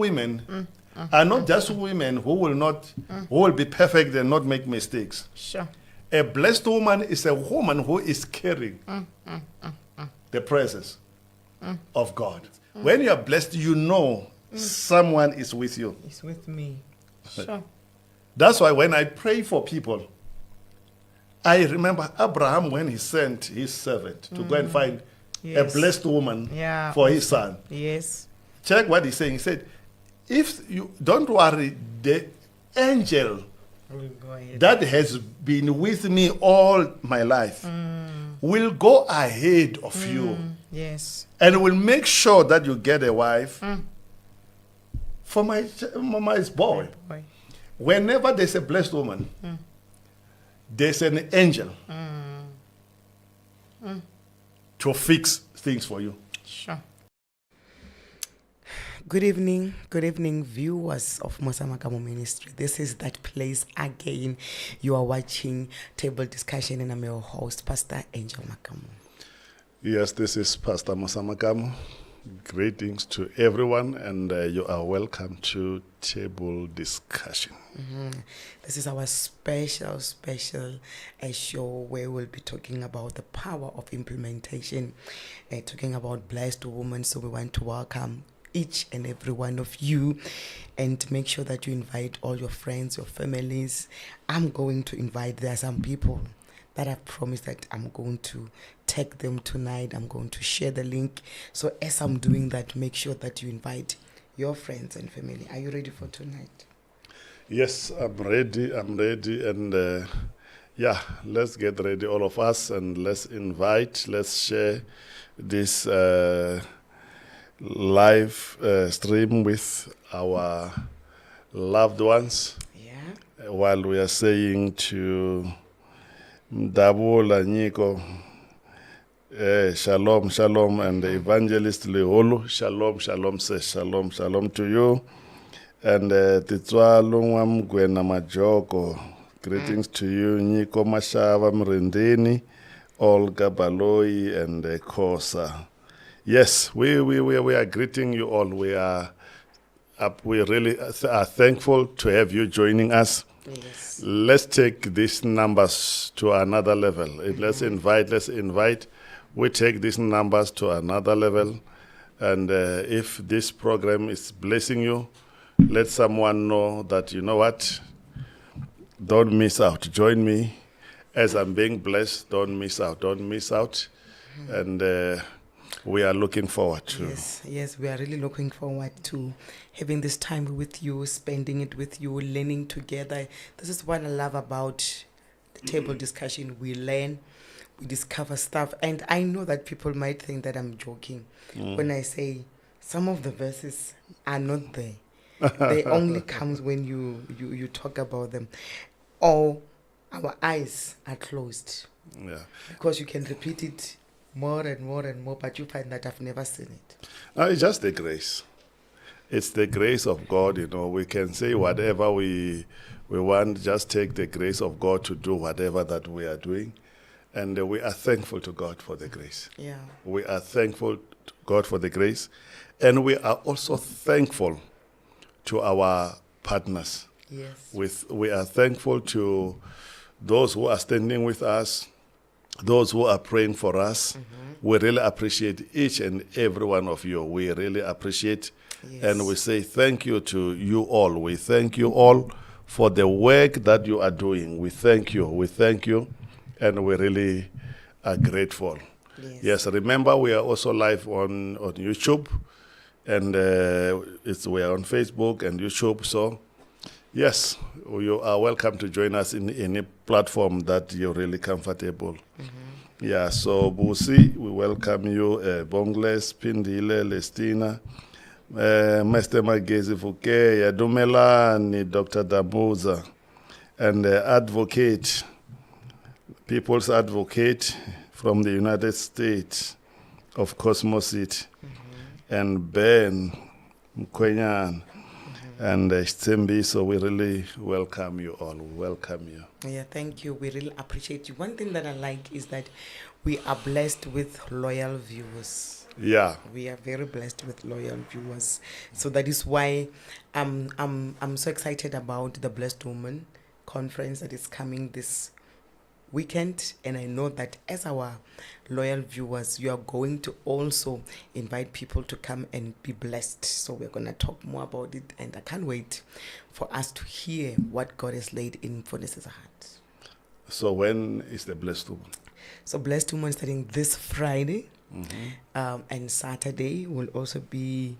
women are not just women who will be perfect and not make mistakes. Sure. A blessed woman is a woman who is carrying the presence of God. When you are blessed, you know someone is with you. It's with me. Sure. That's why when I pray for people, I remember Abraham when he sent his servant to go and find a blessed woman for his son. Yes. Check what he's saying. He said, if you don't worry, the angel We'll go ahead. that has been with me all my life will go ahead of you Yes. and will make sure that you get a wife for my boy. Boy. Whenever there's a blessed woman, there's an angel to fix things for you. Sure. Good evening, viewers of Mosamagamo Ministry. This is that place again. You are watching Table Discussion, and I'm your host, Pastor Angel Makamo. Yes, this is Pastor Mosamagamo. Greetings to everyone, and you are welcome to Table Discussion. This is our special show where we'll be talking about the power of implementation, talking about blessed women. So we want to welcome each and every one of you and make sure that you invite all your friends, your families. I'm going to invite, there are some people that I've promised that I'm going to take them tonight. I'm going to share the link. So as I'm doing that, make sure that you invite your friends and family. Are you ready for tonight? Yes, I'm ready, and let's get ready, all of us, and let's share this live stream with our loved ones. Yeah. While we are saying to Dabula Niko, shalom, and Evangelist Leholo, shalom, says shalom to you. And Titswa Lungwam Gwena Majoko, greetings to you, Niko Mashava Mrindini, Olga Baloi, and Kosa. Yes, we are greeting you all. We really are thankful to have you joining us. Yes. Let's take these numbers to another level. Let's invite. We take these numbers to another level. And if this program is blessing you, let someone know that, you know what, don't miss out. Join me as I'm being blessed. Don't miss out. And we are looking forward to. Yes, we are really looking forward to having this time with you, spending it with you, learning together. This is what I love about the table discussion. We learn, we discover stuff, and I know that people might think that I'm joking when I say some of the verses are not there. They only comes when you talk about them, or our eyes are closed. Yeah. Because you can repeat it more and more, but you find that I've never seen it. It's just the grace. It's the grace of God, We can say whatever we want, just take the grace of God to do whatever that we are doing. And we are thankful to God for the grace. Yeah. We are thankful to God for the grace. And we are also thankful to our partners. Yes. We are thankful to those who are standing with us, those who are praying for us. We really appreciate each and every one of you. We really appreciate. Yes. And we say thank you to you all. We thank you all for the work that you are doing. We thank you. And we really are grateful. Yes, remember we are also live on YouTube. And we are on Facebook and YouTube. So, yes, you are welcome to join us in any platform that you're really comfortable. Yeah, so Busi, we welcome you. Bongles, Pindile, Lestina, Mr. Magezi Fuke, Yadumelani, Dr. Dabuza, and advocate, people's advocate from the United States of Cosmos City. And Ben Mkwenyan and Stembi, so we really welcome you all. We welcome you. Yeah, thank you. We really appreciate you. One thing that I like is that we are blessed with loyal viewers. Yeah. We are very blessed with loyal viewers. So that is why I'm so excited about the Blessed Woman conference that is coming this weekend. And I know that as our loyal viewers, you are going to also invite people to come and be blessed. So we're going to talk more about it. And I can't wait for us to hear what God has laid in Fones's heart. So when is the Blessed Woman? So Blessed Woman starting this Friday. And Saturday will also be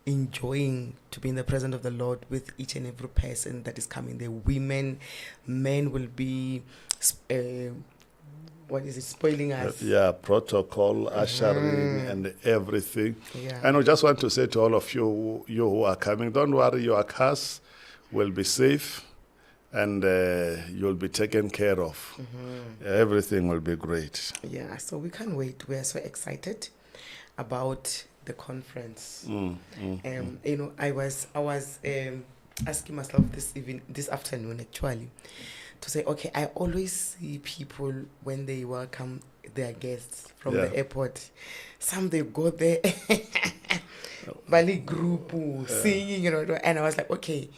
enjoying to be in the presence of the Lord with each and every person that is coming. The women, men will be, spoiling us? Yeah, protocol, ushering, and everything. Yeah. And we just want to say to all of you who are coming, don't worry, your cars will be safe. And you'll be taken care of. Everything will be great. Yeah, so we can't wait. We are so excited about the conference. You know, I was asking myself this afternoon actually, to say, okay, I always see people when they welcome their guests from the airport. Some they go there, Bali group singing, you know, and I was like, okay,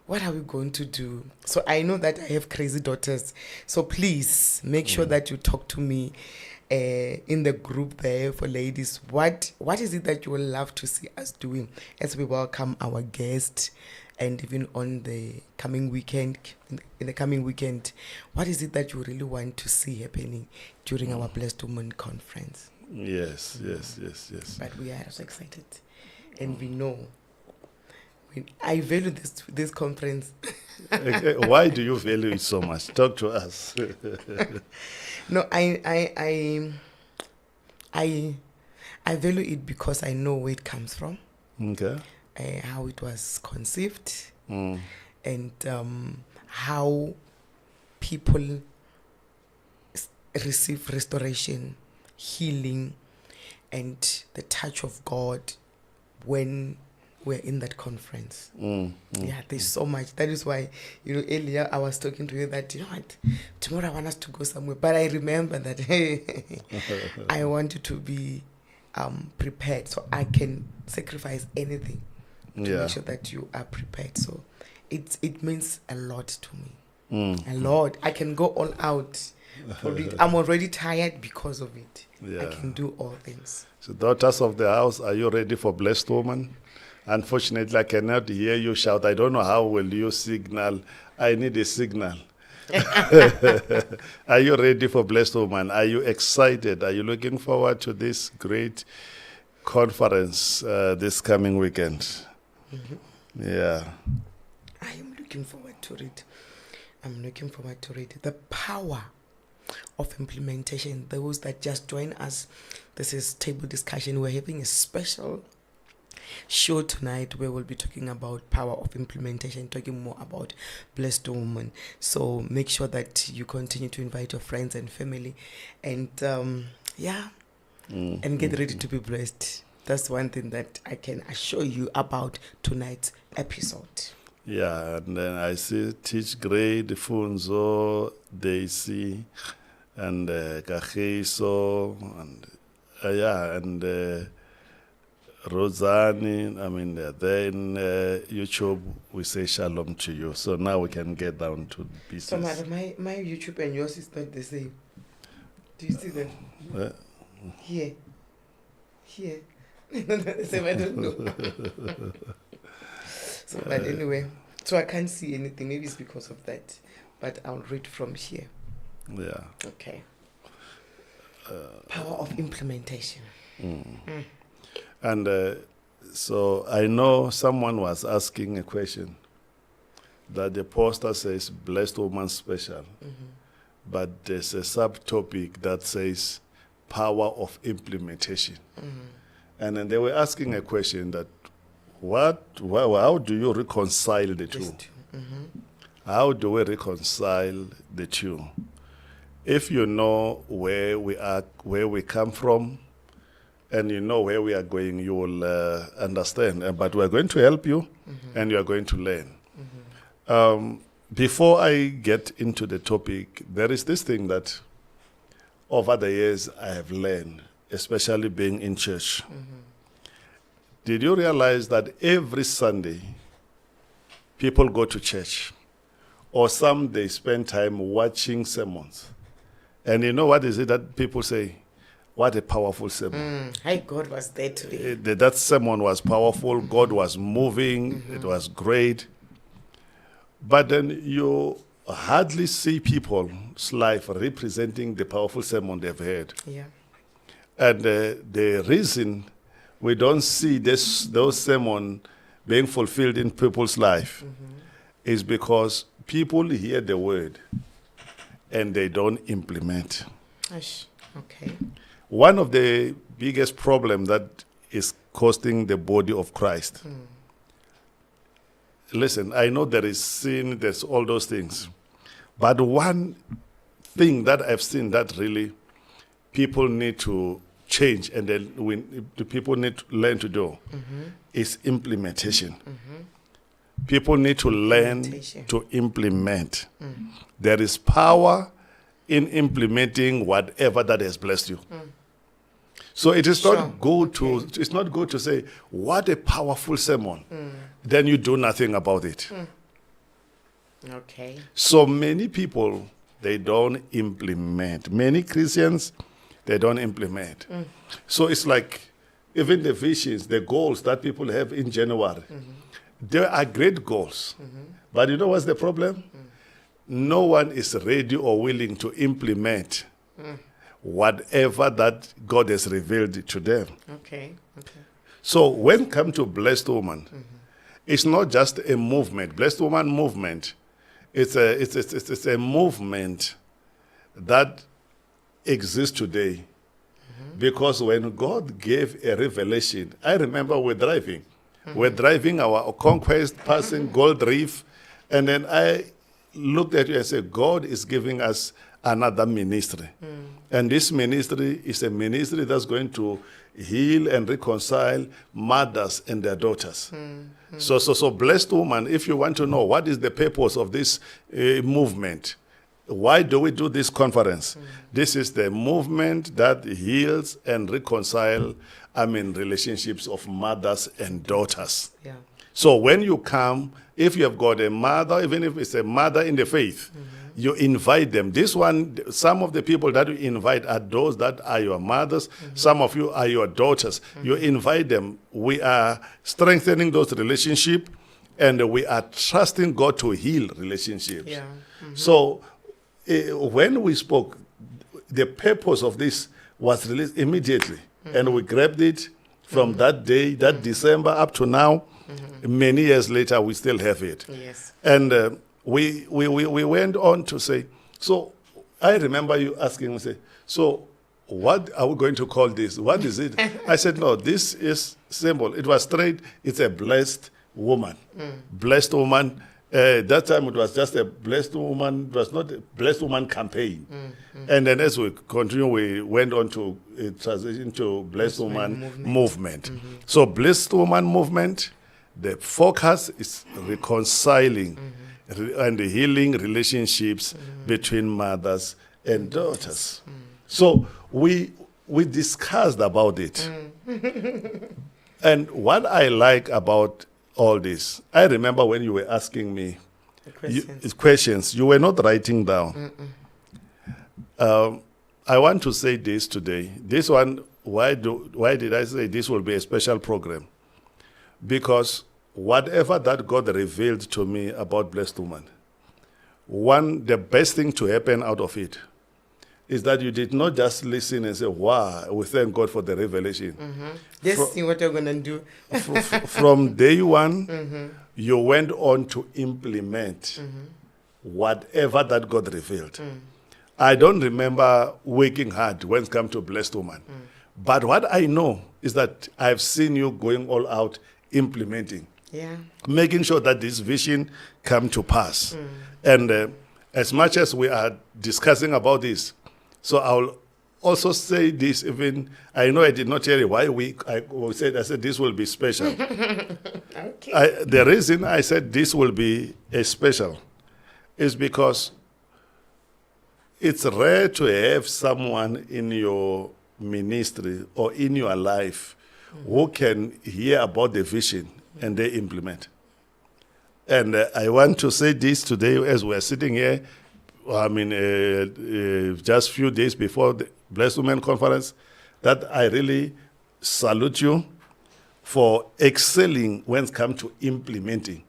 what are we going to do? So I know that I have crazy daughters. So please make sure that you talk to me in the group there for ladies. What is it that you would love to see us doing as we welcome our guests, and even on the coming weekend, in the coming weekend, what is it that you really want to see happening during our Blessed Woman conference? Yes. But we are so excited, and we know. I value this conference. Why do you value it so much? Talk to us. No, I value it because I know where it comes from. Okay. How it was conceived, and how people receive restoration, healing, and the touch of God when we're in that conference. Yeah, there's so much. That is why, you know, earlier I was talking to you that, you know what, tomorrow I want us to go somewhere. But I remember that, hey, I want you to be prepared, so I can sacrifice anything to make sure that you are prepared. So it means a lot to me. A lot. I can go all out for it. I'm already tired because of it. I can do all things. So daughters of the house, are you ready for Blessed Woman? Unfortunately, I cannot hear you shout. I don't know how will you signal. I need a signal. Are you ready for Blessed Woman? Are you excited? Are you looking forward to this great conference this coming weekend? Yeah. I am looking forward to it. I'm looking forward to it. The power of implementation. Those that just join us, this is Table Discussion. We're having a special show tonight where we'll be talking about power of implementation, talking more about Blessed Woman. So make sure that you continue to invite your friends and family, and and get ready to be blessed. That's one thing that I can assure you about tonight's episode. Yeah, and then I see Teach Grade, Funzo, Daisy, and Kagiso, and Rosani. I mean, then YouTube, we say shalom to you. So now we can get down to business. So my YouTube and yours is not the same. Do you see that? Here. Not the same, I don't know. So, but anyway, so I can't see anything. Maybe it's because of that. But I'll read from here. Yeah. Okay. Power of implementation. And so I know someone was asking a question that the poster says Blessed Woman Special, but there's a subtopic that says power of implementation. And then they were asking a question that how do you reconcile the two? How do we reconcile the two? If you know where we are, where we come from, and you know where we are going, you will understand. But we're going to help you, and you are going to learn. Before I get into the topic, there is this thing that over the years I have learned especially being in church. Did you realize that every Sunday people go to church, or some they spend time watching sermons? And you know what is it that people say? What a powerful sermon. Hi, God was there today. That sermon was powerful. God was moving. It was great. But then you hardly see people's life representing the powerful sermon they've heard. Yeah. And the reason we don't see those sermons being fulfilled in people's life is because people hear the word and they don't implement. Gosh. Okay. One of the biggest problems that is costing the body of Christ. Listen, I know there is sin, there's all those things. But one thing that I've seen that really people need to change, and then the people need to learn to do, is implementation. People need to learn to implement. There is power in implementing whatever that has blessed you. So it is not good to say, what a powerful sermon. Then you do nothing about it. Okay. So many people, they don't implement. Many Christians, they don't implement. So it's like even the visions, the goals that people have in January, they are great goals. But you know what's the problem? No one is ready or willing to implement whatever that God has revealed to them. Okay. Okay. So when come to Blessed Woman, it's not just a movement. Blessed Woman movement, it's a movement that exists today. Because when God gave a revelation, I remember we're driving our Conquest, passing Gold Reef, and then I looked at you and said, God is giving us another ministry. And this ministry is a ministry that's going to heal and reconcile mothers and their daughters. So Blessed Woman, if you want to know what is the purpose of this movement, why do we do this conference? This is the movement that heals and reconciles, relationships of mothers and daughters. Yeah. So when you come, if you have got a mother, even if it's a mother in the faith, you invite them. This one, some of the people that you invite are those that are your mothers. Some of you are your daughters. You invite them. We are strengthening those relationships, and we are trusting God to heal relationships. Yeah. So when we spoke, the purpose of this was released immediately. And we grabbed it from that day, that December up to now. Many years later, we still have it. Yes. And we went on to say, so I remember you asking me, say, so what are we going to call this? What is it? I said, no, this is simple. It was straight. It's a blessed woman. Blessed woman. That time it was just a blessed woman. It was not a blessed woman campaign. And then as we continue, we went on to transition to blessed woman movement. So blessed woman movement, the focus is reconciling and healing relationships between mothers and daughters. So we discussed about it. And what I like about all this, I remember when you were asking me questions, you were not writing down. I want to say this today. This one, why did I say this will be a special program? Because whatever that God revealed to me about Blessed Woman, the best thing to happen out of it is that you did not just listen and say, wow, we thank God for the revelation. This is what you're going to do. From day one, you went on to implement whatever that God revealed. I don't remember working hard when it comes to Blessed Woman. But what I know is that I've seen you going all out implementing. Yeah. Making sure that this vision come to pass. And as much as we are discussing about this, so I'll also say this, even, I know I did not tell you why I said this will be special. Okay. The reason I said this will be a special is because it's rare to have someone in your ministry or in your life who can hear about the vision and they implement. And I want to say this today as we're sitting here, just few days before the Blessed Women Conference, that I really salute you for excelling when it comes to implementing.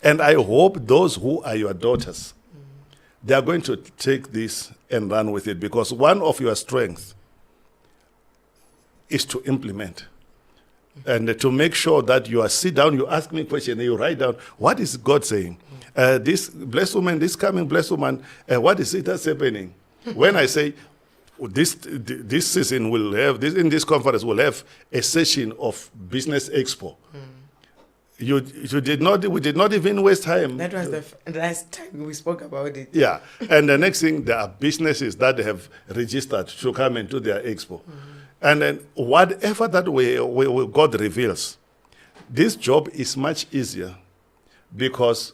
And I hope those who are your daughters, they are going to take this and run with it, because one of your strengths is to implement. And to make sure that you sit down, you ask me a question, and you write down, what is God saying? This blessed woman, this coming blessed woman, what is it that's happening? When I say, this season will have, in this conference will have a session of Business Expo. We did not even waste time. That was the last time we spoke about it. Yeah. And the next thing, there are businesses that have registered to come into their expo. And then whatever that God reveals, this job is much easier, because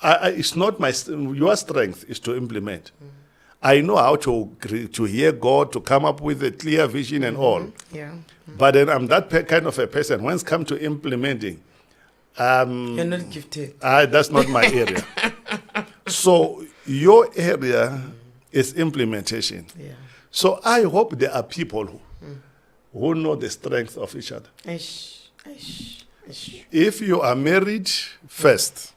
it's not your strength is to implement. I know how to hear God, to come up with a clear vision and all. Yeah. But then I'm that kind of a person. When it comes to implementing, You're not gifted. that's not my area. So your area is implementation. Yeah. So I hope there are people who know the strength of each other. If you are married first,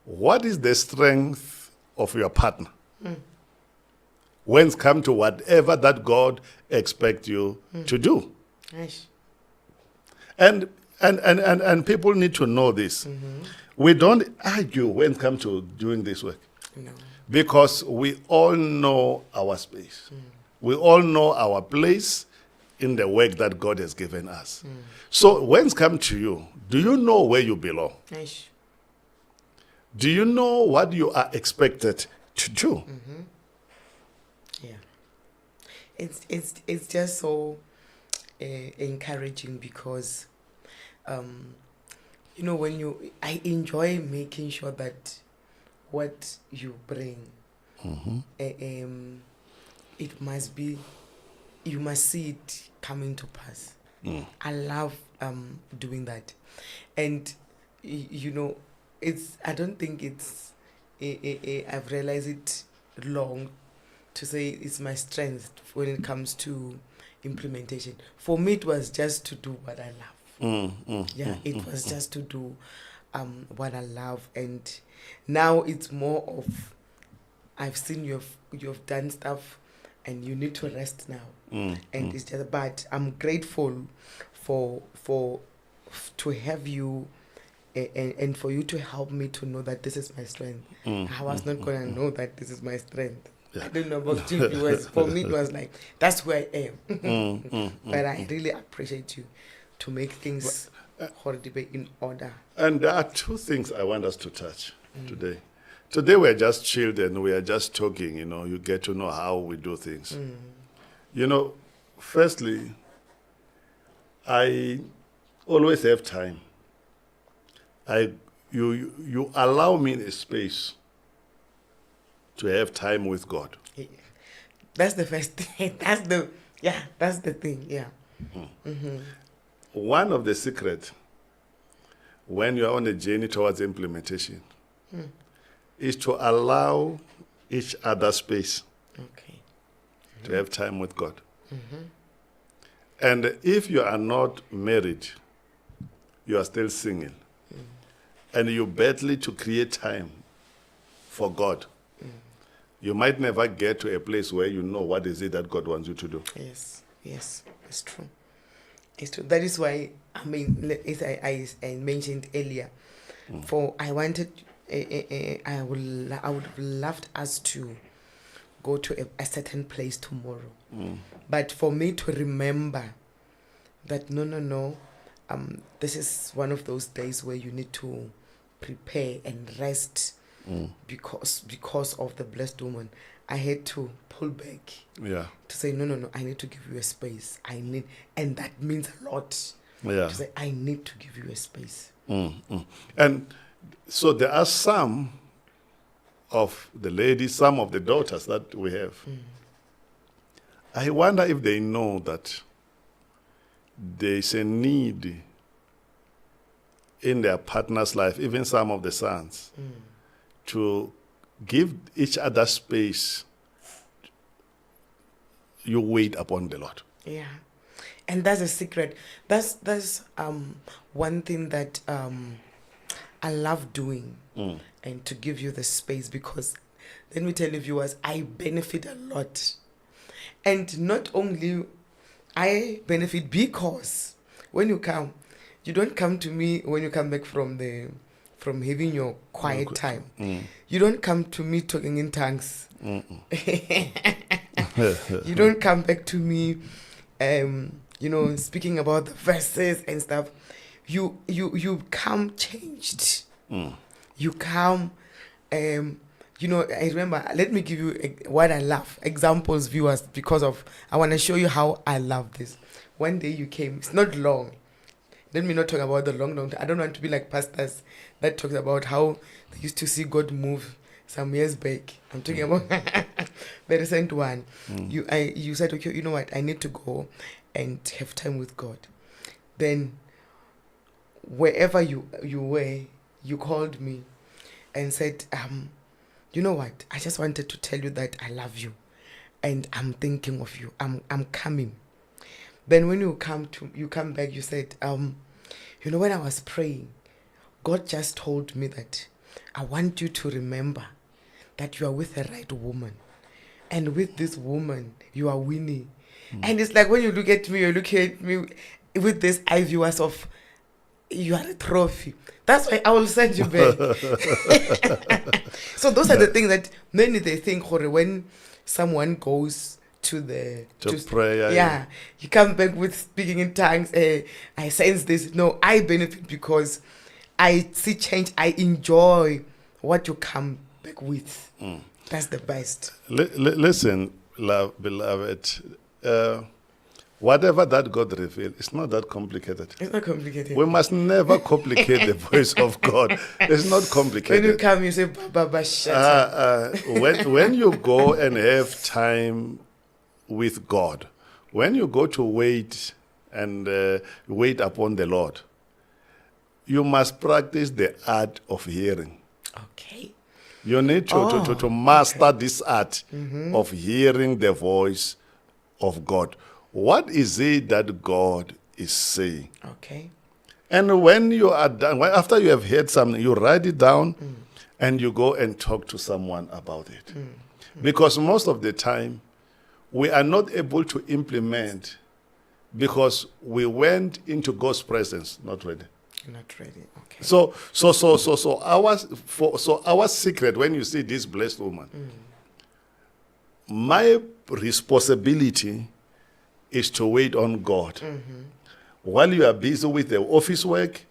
what is the strength of your partner? When it comes to whatever that God expects you to do. And people need to know this. We don't argue when it comes to doing this work. No. Because we all know our space. We all know our place in the work that God has given us. So when it comes to you, do you know where you belong? Do you know what you are expected to do? Yeah. It's just so encouraging, because I enjoy making sure that what you bring, it must be, you must see it coming to pass. I love doing that. And I don't think it's I've realized it long to say it's my strength when it comes to implementation. For me, it was just to do what I love. It was just to do what I love. And now it's more of, I've seen you've done stuff and you need to rest now. It's just, but I'm grateful for to have you and for you to help me to know that this is my strength. I was not going to know that this is my strength. I don't know about you. For me, it was like, that's who I am. But I really appreciate you to make things be in order. And there are two things I want us to touch today. Today we're just chilled and we are just talking, you get to know how we do things. Firstly, I always have time. You allow me a space to have time with God. That's the first thing. That's the thing. Yeah. One of the secrets when you are on a journey towards implementation is to allow each other space to have time with God. And if you are not married, you are still single, and you battle to create time for God, you might never get to a place where you know what is it that God wants you to do. Yes, it's true. It's true. That is why, as I mentioned earlier, I would have loved us to go to a certain place tomorrow. But for me to remember that no, this is one of those days where you need to prepare and rest because of the blessed woman, I had to pull back. To say no, I need to give you a space. And that means a lot. To say I need to give you a space. And so there are some of the ladies, some of the daughters that we have I wonder if they know that there's a need in their partner's life, even some of the sons, to give each other space. You wait upon the Lord. Yeah. And that's a secret. That's one thing that I love doing, and to give you the space, because let me tell you, viewers, I benefit a lot. And not only I benefit, because when you come, you don't come to me when you come back from having your quiet time. You don't come to me talking in tongues. You don't come back to me speaking about the verses and stuff. You come changed. You come I remember, let me give you what I love, examples, viewers, because I want to show you how I love this. One day you came, it's not long. Let me not talk about the long time. I don't want to be like pastors that talks about how they used to see God move some years back. I'm talking about the recent one. You said, okay, you know what? I need to go and have time with God. Then, wherever you were, you called me and said, you know what? I just wanted to tell you that I love you, and I'm thinking of you. I'm coming. Then when you come back, you said, when I was praying, God just told me that I want you to remember that you are with the right woman. And with this woman, you are winning. And it's like when you look at me, you look at me with this eye viewers of, you are a trophy. That's why I will send you back. So those are the things that many they think, when someone goes to prayer. Yeah. You come back with speaking in tongues. I sense this. No, I benefit because I see change. I enjoy what you come back with. That's the best. Listen, beloved. Whatever that God revealed, it's not that complicated. It's not complicated. We must never complicate the voice of God. It's not complicated. When you come, you say, Baba, shut up. When you go and have time with God, when you go to wait and wait upon the Lord, you must practice the art of hearing. Okay. You need to master this art of hearing the voice of God. What is it that God is saying? Okay. And when you are done, after you have heard something, you write it down and you go and talk to someone about it. Because most of the time, we are not able to implement because we went into God's presence not ready. Not ready. Okay. So our secret, when you see this blessed woman, my responsibility is to wait on God. While you are busy with the office work,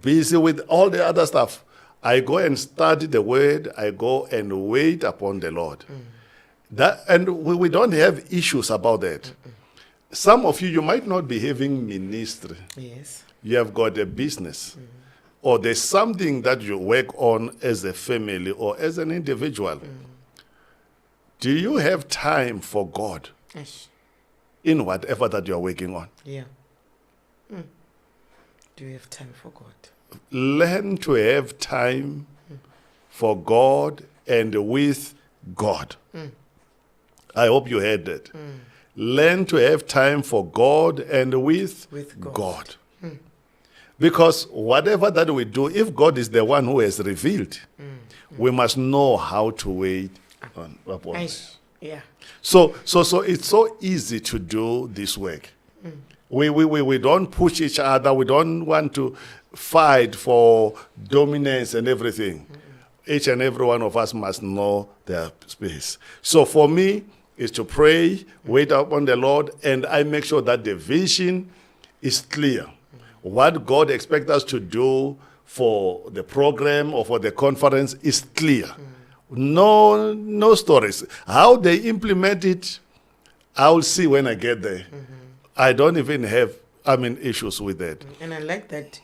busy with all the other stuff, I go and study the word, I go and wait upon the Lord. And we don't have issues about that. Some of you might not be having ministry. Yes. You have got a business. Or there's something that you work on as a family or as an individual. Do you have time for God? Yes. In whatever that you're working on? Yeah. Do you have time for God? Learn to have time for God and with God. I hope you heard that. Learn to have time for God and with God. Because whatever that we do, if God is the one who has revealed, we must know how to wait upon Him. Yeah. So it's so easy to do this work. We don't push each other. We don't want to fight for dominance and everything. Each and every one of us must know their space. So for me, is to pray, wait upon the Lord, and I make sure that the vision is clear. What God expects us to do for the program or for the conference is clear. No stories. How they implement it, I'll see when I get there. I don't even have, issues with that. And I like that,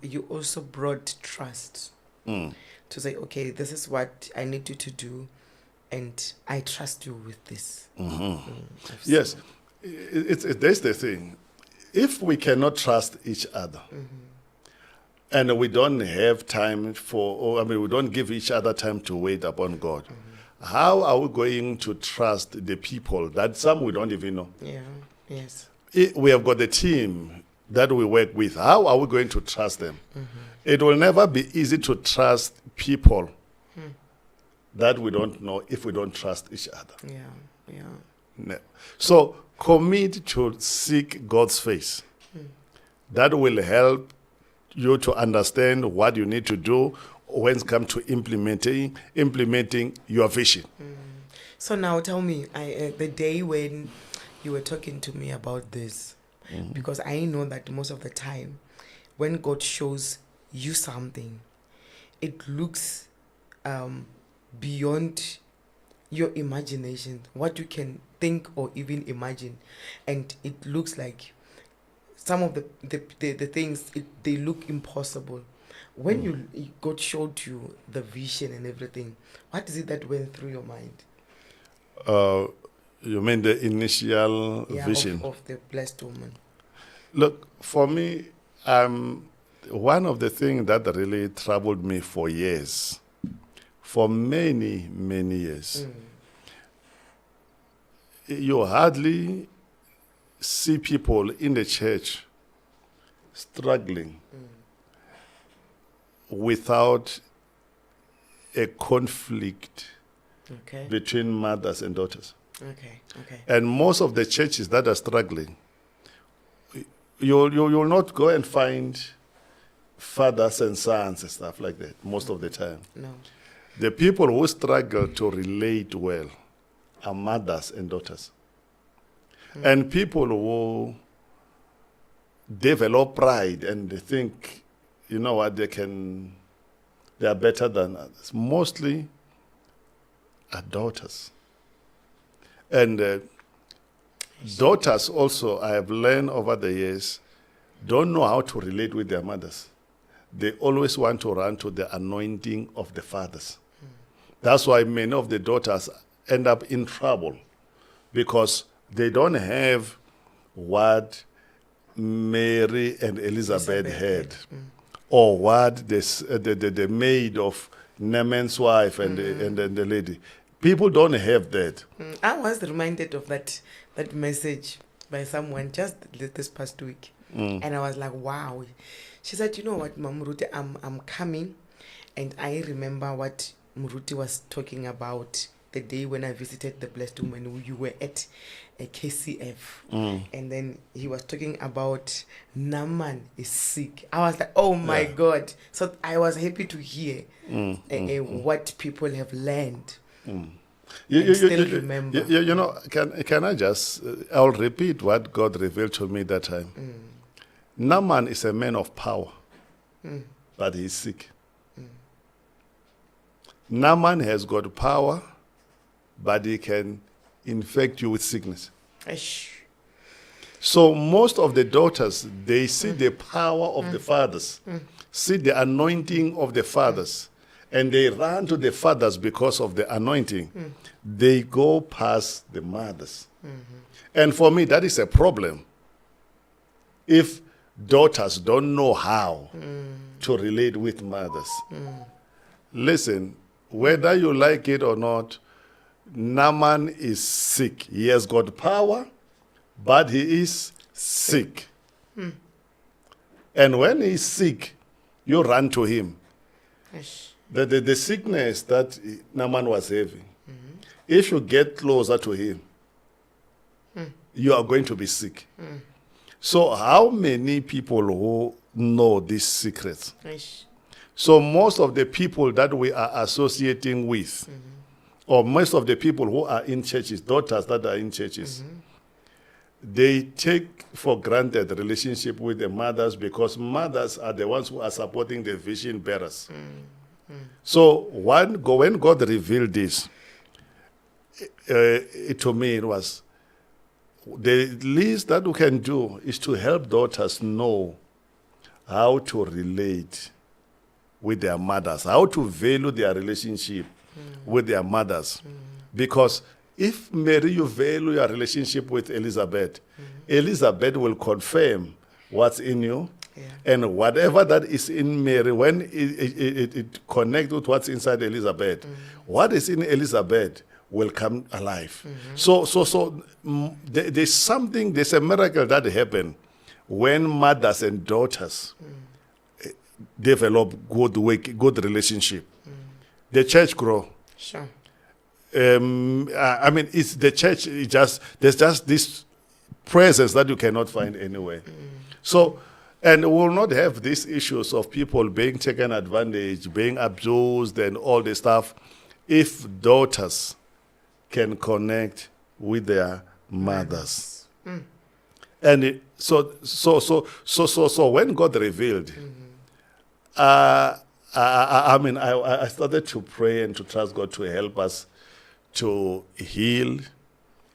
you also brought trust to say, okay, this is what I need you to do. and I trust you with this. I've Yes, seen- that's the thing. If we cannot trust each other, and we don't have time we don't give each other time to wait upon God, how are we going to trust the people that some we don't even know? Yeah. Yes. We have got the team that we work with. How are we going to trust them? It will never be easy to trust people that we don't know if we don't trust each other. Yeah. Yeah. No. So commit to seek God's face. That will help you to understand what you need to do when it comes to implementing your vision. So now tell me, the day when you were talking to me about this, because I know that most of the time when God shows you something, it looks beyond your imagination, what you can think or even imagine, and it looks like some of the things, they look impossible. When God showed you the vision and everything, what is it that went through your mind? You mean the initial vision? Of the blessed woman. Look, for me, one of the things that really troubled me for years, for many, many years, you hardly see people in the church struggling without a conflict Okay. between mothers and daughters. Okay. Okay. And most of the churches that are struggling, you'll not go and find fathers and sons and stuff like that most of the time. No. The people who struggle to relate well are mothers and daughters. And people who develop pride and they think, you know what, they are better than others. Mostly are daughters. And daughters also, I have learned over the years, don't know how to relate with their mothers. They always want to run to the anointing of the fathers. That's why many of the daughters end up in trouble, because they don't have what Mary and Elizabeth had, or what the maid of Naaman's wife and the lady. People don't have that. I was reminded of that message by someone just this past week, and I was like, wow. She said, you know what, Mama Muruti, I'm coming, and I remember what Muruti was talking about the day when I visited the blessed woman. You were at a KCF, and then he was talking about Naaman is sick. I was like, oh my God. So I was happy to hear what people have learned. You Still remember. You know, can I just, I'll repeat what God revealed to me that time. Naaman is a man of power, but he's sick. Naaman has got power, but he can infect you with sickness. Eish. So most of the daughters, they see the power of the fathers, see the anointing of the fathers, and they run to the fathers because of the anointing. They go past the mothers. And for me, that is a problem. If daughters don't know how to relate with mothers. Listen, whether you like it or not, Naaman is sick. He has got power, but he is sick. And when he's sick, you run to him. Eish. The sickness that Naaman was having, if you get closer to him, you are going to be sick. So how many people who know these secrets? Eish. So most of the people that we are associating with, or most of the people who are in churches, daughters that are in churches, they take for granted the relationship with the mothers, because mothers are the ones who are supporting the vision bearers. So when God revealed this, to me it was, the least that we can do is to help daughters know how to relate with their mothers, how to value their relationship with their mothers. Because if Mary, you value your relationship with Elizabeth, Elizabeth will confirm what's in you. Yeah. And whatever that is in Mary, when it connects with what's inside Elizabeth, what is in Elizabeth will come alive. There's a miracle that happened when mothers and daughters develop good relationship. The church grow. Sure. I mean, it's the church. There's just this presence that you cannot find anywhere. So, and we will not have these issues of people being taken advantage, being abused, and all this stuff, if daughters can connect with their mothers. And so when God revealed, I started to pray and to trust God to help us to heal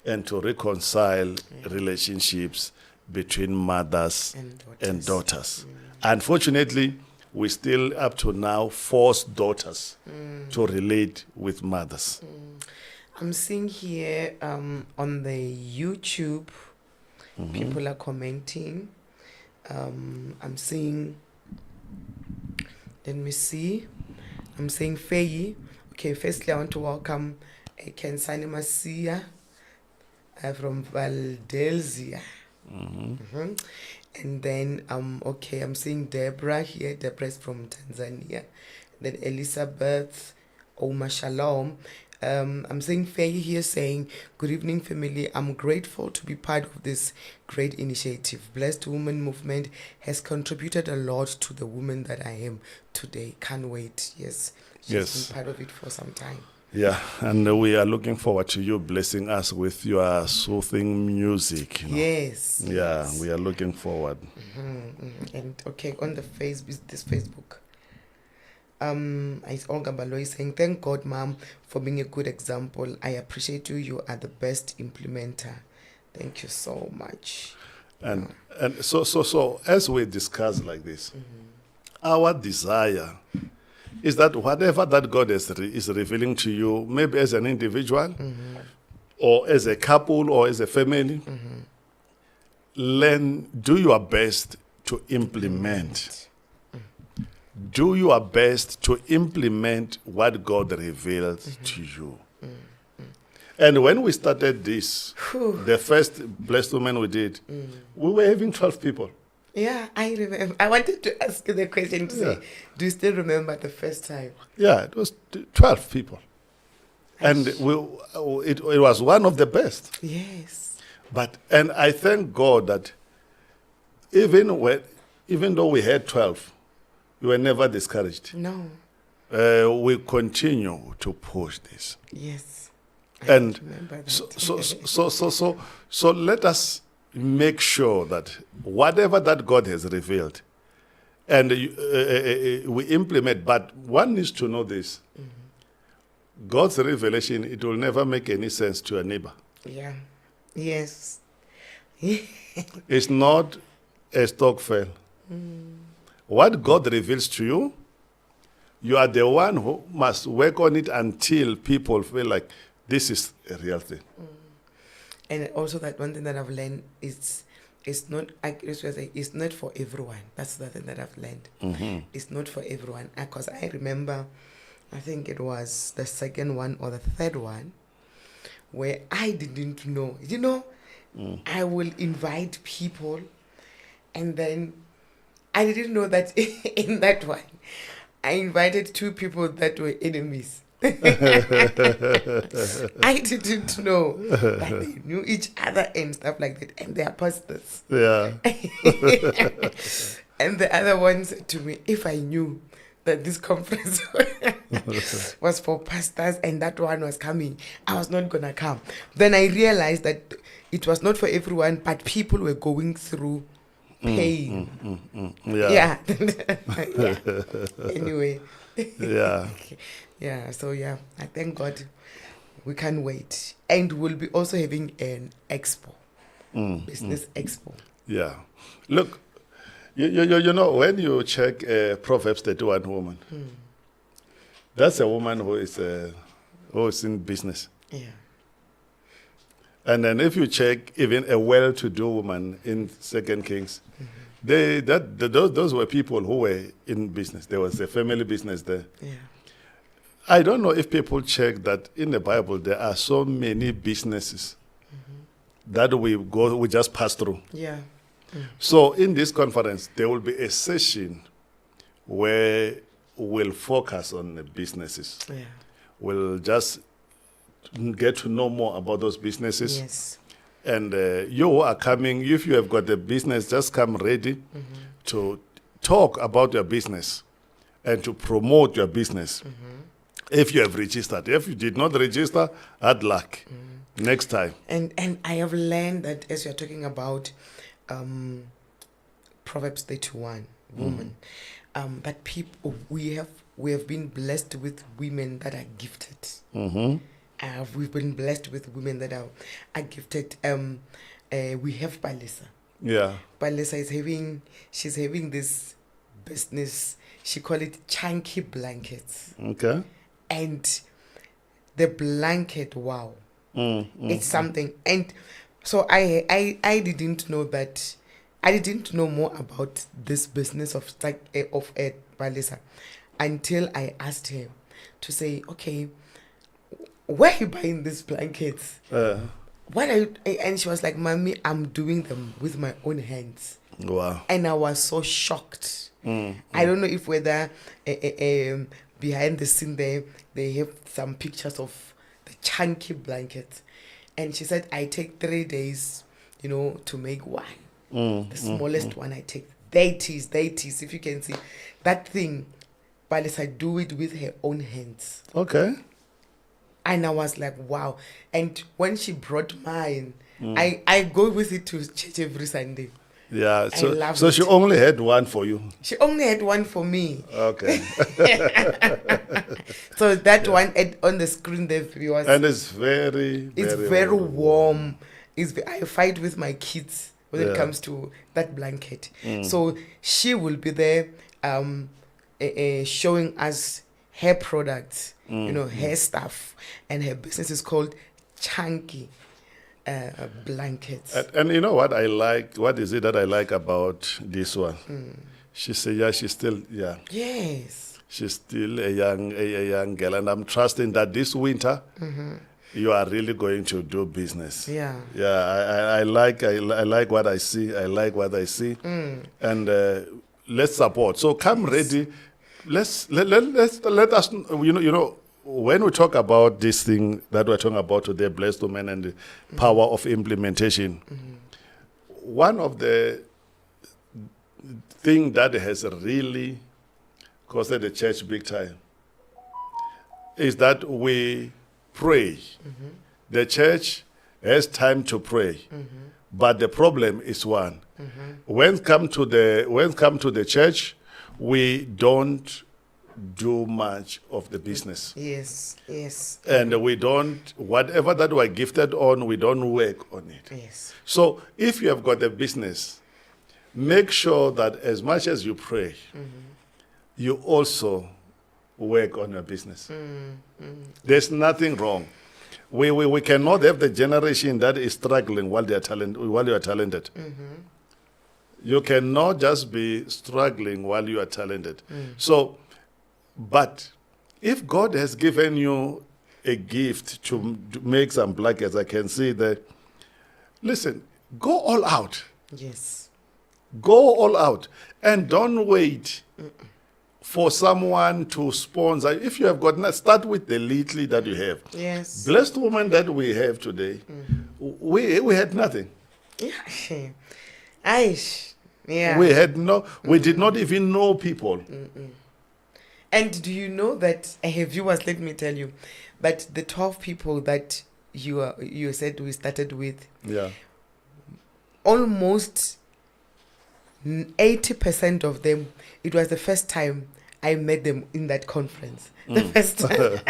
and to reconcile relationships between mothers and daughters. Unfortunately, we still up to now force daughters to relate with mothers. I'm seeing here on the YouTube, people are commenting. I'm seeing, let me see. I'm saying Faye. Okay, firstly, I want to welcome Kensani Masia from Valdelzia. And then, okay, I'm seeing Deborah here. Deborah is from Tanzania. Then Elizabeth, Oma Shalom. I'm seeing Faye here saying, good evening, family. I'm grateful to be part of this great initiative. Blessed Woman Movement has contributed a lot to the woman that I am today. Can't wait. Yes. She's been part of it for some time. Yeah, and we are looking forward to you blessing us with your soothing music. Yes. Yeah, yes. we are looking forward. And okay, on the this Facebook, it's Olga Baloy saying, thank God, Mom, for being a good example. I appreciate you. You are the best implementer. Thank you so much. And so as we discuss like this, our desire is that whatever that God is revealing to you, maybe as an individual, or as a couple, or as a family, do your best to implement. Do your best to implement what God revealed to you. And when we started this, the first Blessed Woman we did, we were having 12 people. Yeah, I remember. I wanted to ask you the question to say, do you still remember the first time? Yeah, it was 12 people. And it was one of the best. Yes. And I thank God that even though we had 12, we were never discouraged. No. We continue to push this. Yes. I remember that. So let us make sure that whatever that God has revealed, and we implement. But one needs to know this: God's revelation, it will never make any sense to a neighbor. Yeah. Yes. It's not a stock fail. What God reveals to you, you are the one who must work on it until people feel like this is a real thing. And also that one thing that I've learned is it's not for everyone. That's the thing that I've learned. It's not for everyone. Because I remember, I think it was the second one or the third one, where I didn't know. I will invite people, and then I didn't know that in that one, I invited 2 people that were enemies. I didn't know that they knew each other and stuff like that, and they are pastors. Yeah. And the other one said to me, if I knew that this conference was for pastors and that one was coming, I was not gonna come. Then I realized that it was not for everyone, but people were going through pain. Yeah. Yeah. Anyway. Yeah. Yeah, so yeah, I thank God we can't wait. And we'll be also having an expo, business expo. Yeah. Look, you know, when you check Proverbs 31 woman, that's a woman who is in business. Yeah. And then if you check even a well-to-do woman in Second Kings, those were people who were in business. There was a family business there. Yeah. I don't know if people check that in the Bible there are so many businesses that we just pass through. Yeah. So in this conference, there will be a session where we'll focus on the businesses. Yeah. We'll just get to know more about those businesses. Yes. And you who are coming, if you have got a business, just come ready to talk about your business and to promote your business. If you have registered. If you did not register, hard luck. Next time. And I have learned that as you're talking about Proverbs 31, woman, that people we have been blessed with women that are gifted. We've been blessed with women that are gifted. We have Palisa. Yeah. Palisa she's having this business. She call it Chunky Blankets. Okay. And the blanket, wow. It's something. And so I didn't know that. I didn't know more about this business of Palisa until I asked her to say, okay, where are you buying these blankets? What are you? And she was like, Mommy, I'm doing them with my own hands. Wow. And I was so shocked. I don't know if whether behind the scene they have some pictures of the chunky blankets. And she said, I take 3 days, to make one. The smallest one I take. They tease. If you can see that thing, Palisa do it with her own hands. Okay. And I was like, wow. And when she brought mine, I go with it to church every Sunday. Yeah. I So she only had one for you. She only had one for me. Okay. So that one on the screen there was. And it's very warm. I fight with my kids when it comes to that blanket. So she will be there showing us her products, her stuff, and her business is called Chunky Blankets. And you know what I like? What is it that I like about this one? She said, she's still, Yes. she's still a young girl, and I'm trusting that this winter you are really going to do business. Yeah. Yeah, I like what I see. I like what I see, and let's support. So come ready. Let us when we talk about this thing that we're talking about today, blessed women and the power of implementation. One of the thing that has really costed the church big time is that we pray. The church has time to pray, but the problem is one. When come to the church, we don't do much of the business. Yes. And we don't, whatever that we're gifted on, we don't work on it. Yes. So if you have got a business, make sure that as much as you pray, you also work on your business. There's nothing wrong. We cannot have the generation that is struggling while you are talented. You cannot just be struggling while you are talented. So, but if God has given you a gift to make some blankets, I can see that. Listen, go all out. Yes. Go all out. And don't wait for someone to sponsor. If you have got, start with the little that you have. Yes. Blessed woman that we have today, we had nothing. Yeah. Aish. Yeah. We did not even know people. And do you know that, viewers, let me tell you, that the 12 people that you said we started with, almost 80% of them, it was the first time I met them in that conference. The first time.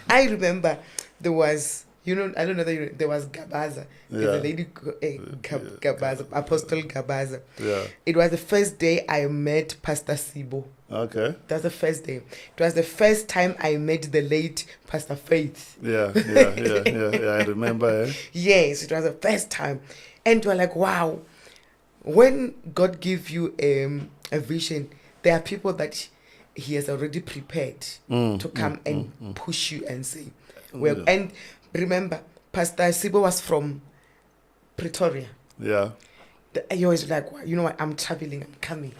I remember there was, I don't know, there was Gabaza. There's a lady, Gabaza, Apostle Gabaza. Yeah. It was the first day I met Pastor Sibo. Okay. That's the first day. It was the first time I met the late Pastor Faith. Yeah. I remember. Yes, it was the first time. And we're like, wow. When God gives you a vision, there are people that He has already prepared to come and push you and say, well, and remember, Pastor Sibo was from Pretoria. Yeah. He was like, well, you know what, I'm traveling, I'm coming.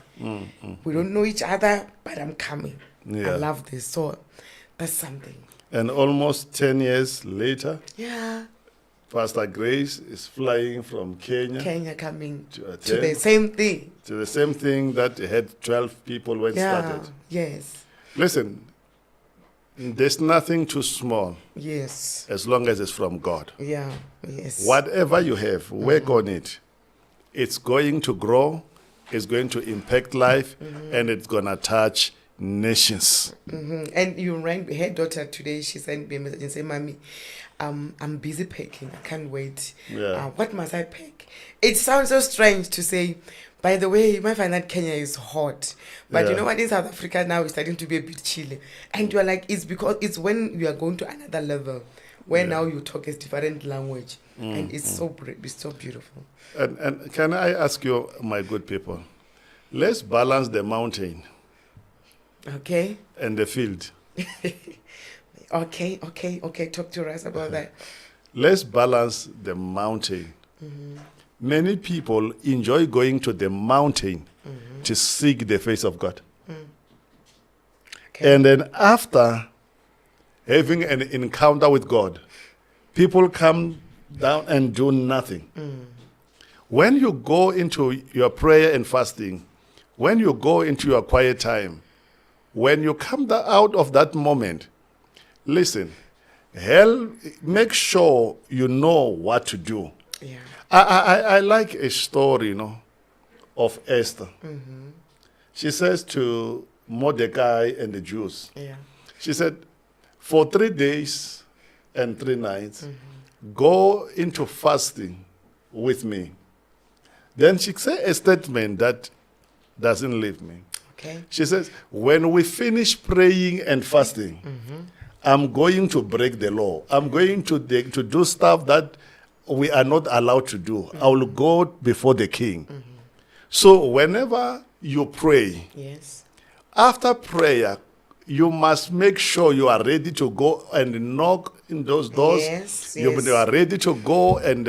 We don't know each other, but I'm coming. Yeah. I love this. So that's something. And almost 10 years later, Yeah. Pastor Grace is flying from Kenya coming to to attend the same thing. to the same thing that had 12 people when it started. Yes. Listen, there's nothing too small Yes. as long as it's from God. Yeah. Yes. Whatever you have, work on it. It's going to grow, it's going to impact life, and it's going to touch nations. And you rang her daughter today. She sent me a message and said, "Mommy, I'm busy packing. I can't wait. Yeah. What must I pack?" It sounds so strange to say. By the way, you might find that Kenya is hot, but you Yeah. know what? In South Africa now, it's starting to be a bit chilly, and you're like, it's because it's when you are going to another level, where now you talk a different language, and it's so beautiful. And can I ask you, my good people, let's balance the mountain Okay. and the field. Okay. Talk to us about that. Let's balance the mountain. Many people enjoy going to the mountain to seek the face of God. Okay. And then after having an encounter with God, people come down and do nothing. When you go into your prayer and fasting, when you go into your quiet time, when you come out of that moment, listen, make sure you know what to do. Yeah. I like a story, of Esther. She says to Mordecai and the Jews, Yeah. she said, for 3 days and 3 nights, go into fasting with me. Then she said a statement that doesn't leave me. Okay. She says, when we finish praying and fasting, I'm going to break the law. I'm going to do stuff that we are not allowed to do. I will go before the king. So whenever you pray, Yes. after prayer, you must make sure you are ready to go and knock in those doors. Yes, You yes. are ready to go and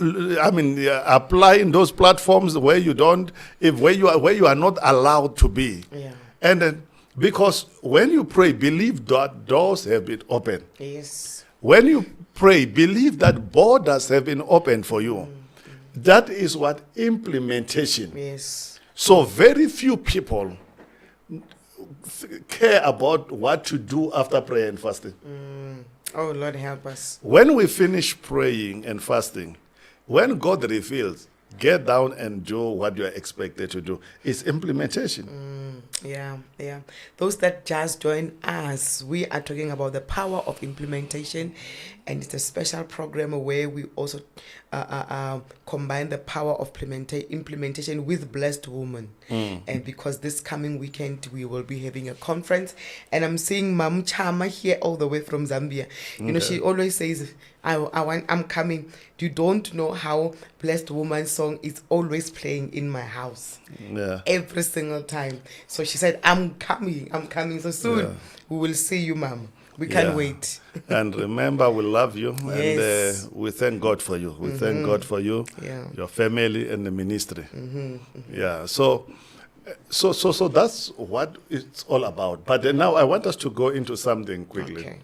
apply in those platforms where you are not allowed to be. Yeah. And because when you pray, believe that doors have been opened. Yes. When you pray, believe that borders have been opened for you. That is what implementation. Yes. So very few people care about what to do after prayer and fasting. Oh, Lord, help us. When we finish praying and fasting, when God reveals, get down and do what you are expected to do. It's implementation. Yeah. Those that just join us, we are talking about the power of implementation, and it's a special program where we also combine the power of implementation with Blessed Woman. And because this coming weekend we will be having a conference, and I'm seeing Mam Chama here all the way from Zambia. You know, she always says, I'm coming. You don't know how Blessed Woman song is always playing in my house. Yeah. Every single time. So she said, I'm coming. So soon we will see you, Mom. We can't Yeah. wait. And remember, we love you. Yes. And we thank God for you. We thank God for you, Yeah. your family, and the ministry. Yeah. So that's what it's all about. But then now I want us to go into something quickly.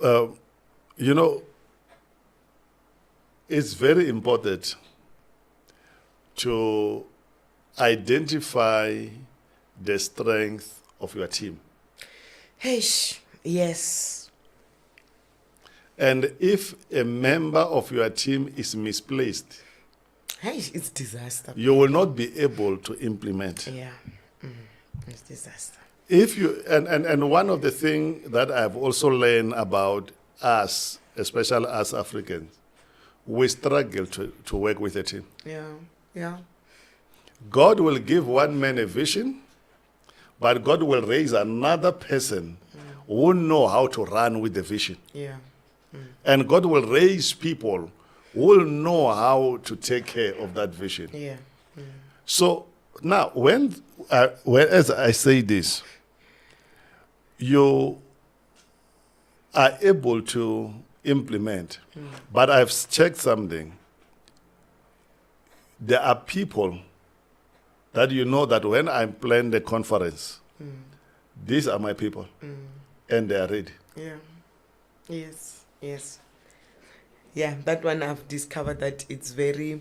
Okay. It's very important to identify the strength of your team. Yes. And if a member of your team is misplaced, It's disaster. you will not be able to implement. Yeah. It's disaster. If you and one of the things that I've also learned about us, especially us Africans, we struggle to work with a team. Yeah. God will give one man a vision, But God will raise another person who know how to run with the vision. Yeah. And God will raise people who will know how to take care of that vision. Yeah. So now, when as I say this, you are able to implement. But I've checked something. There are people that you know that when I plan the conference, these are my people, and they are ready. Yeah. Yes. Yes. Yeah, that one I've discovered that it's very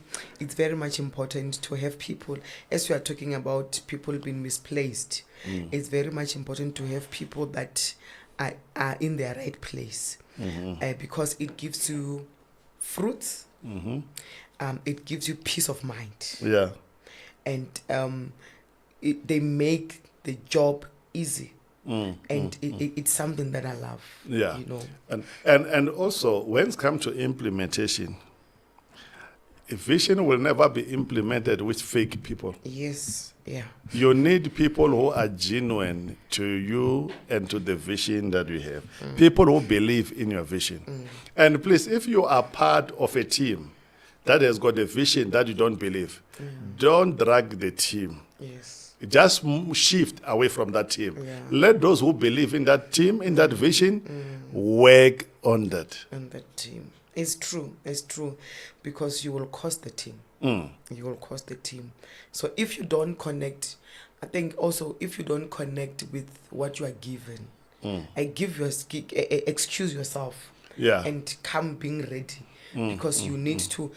much important to have people, as you are talking about people being misplaced, it's very much important to have people that are in their right place, because it gives you fruits, it gives you peace of mind, Yeah. and they make the job easy. And it's something that I love. Yeah. You know. And also, when it comes to implementation, a vision will never be implemented with fake people. Yes. Yeah. You need people who are genuine to you and to the vision that you have. People who believe in your vision. And please, if you are part of a team that has got a vision that you don't believe, don't drag the team. Yes. Just shift away from that team. Yeah. Let those who believe in that team, in that vision, work on that. And the team. It's true. It's true. Because you will cost the team. You will cost the team. So if you don't connect, I think also if you don't connect with what you are given, excuse yourself. Yeah. And come being ready. Because you need to